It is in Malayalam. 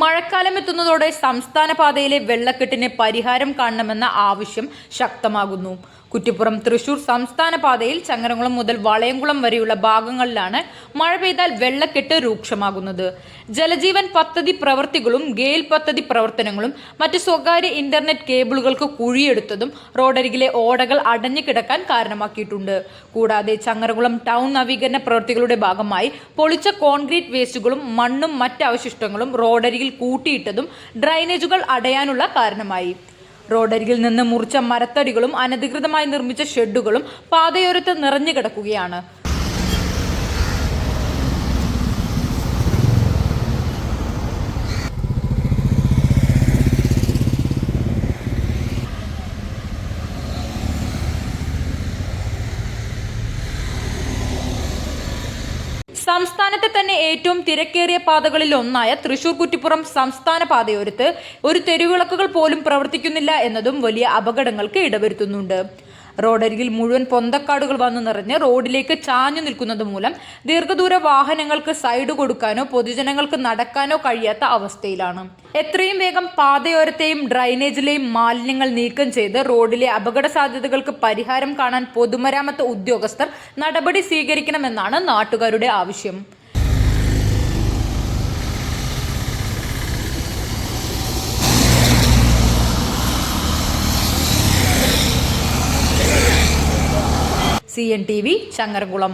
മഴക്കാലം എത്തുന്നതോടെ സംസ്ഥാന പാതയിലെ വെള്ളക്കെട്ടിന് പരിഹാരം കാണണമെന്ന ആവശ്യം ശക്തമാകുന്നു. കുറ്റിപ്പുറം തൃശൂർ സംസ്ഥാന പാതയിൽ ചങ്ങരംകുളം മുതൽ വളയംകുളം വരെയുള്ള ഭാഗങ്ങളിലാണ് മഴ പെയ്താൽ വെള്ളക്കെട്ട് രൂക്ഷമാകുന്നത്. ജലജീവൻ പദ്ധതി പ്രവൃത്തികളും ഗെയിൽ പദ്ധതി പ്രവർത്തനങ്ങളും മറ്റ് സ്വകാര്യ ഇന്റർനെറ്റ് കേബിളുകൾക്ക് കുഴിയെടുത്തതും റോഡരികിലെ ഓടകൾ അടഞ്ഞു കിടക്കാൻ കാരണമാക്കിയിട്ടുണ്ട്. കൂടാതെ ചങ്ങരംകുളം ടൗൺ നവീകരണ പ്രവൃത്തികളുടെ ഭാഗമായി പൊളിച്ച കോൺക്രീറ്റ് വേസ്റ്റുകളും മണ്ണും മറ്റ് അവശിഷ്ടങ്ങളും റോഡരികിൽ കൂട്ടിയിട്ടതും ഡ്രൈനേജുകൾ അടയാനുള്ള കാരണമായി. റോഡരികിൽ നിന്ന് മുറിച്ച മരത്തടികളും അനധികൃതമായി നിർമ്മിച്ച ഷെഡുകളും പാതയോരത്ത് നിറഞ്ഞു കിടക്കുകയാണ്. സംസ്ഥാനത്തെ തന്നെ ഏറ്റവും തിരക്കേറിയ പാതകളിൽ ഒന്നായ തൃശൂർ കുറ്റിപ്പുറം സംസ്ഥാന പാതയോരത്ത് ഒരു തെരുവിളക്കുകൾ പോലും പ്രവർത്തിക്കുന്നില്ല എന്നതും വലിയ അപകടങ്ങൾക്ക് ഇടവരുത്തുന്നുണ്ട്. റോഡരികിൽ മുഴുവൻ പൊന്തക്കാടുകൾ വന്നു നിറഞ്ഞ് റോഡിലേക്ക് ചാഞ്ഞു നിൽക്കുന്നത് മൂലം ദീർഘദൂര വാഹനങ്ങൾക്ക് സൈഡ് കൊടുക്കാനോ പൊതുജനങ്ങൾക്ക് നടക്കാനോ കഴിയാത്ത അവസ്ഥയിലാണ്. എത്രയും വേഗം പാതയോരത്തെയും ഡ്രൈനേജിലെയും മാലിന്യങ്ങൾ നീക്കം ചെയ്ത് റോഡിലെ അപകട സാധ്യതകൾക്ക് പരിഹാരം കാണാൻ പൊതുമരാമത്ത് ഉദ്യോഗസ്ഥർ നടപടി സ്വീകരിക്കണമെന്നാണ് നാട്ടുകാരുടെ ആവശ്യം. CNTV ചങ്ങരംകുളം.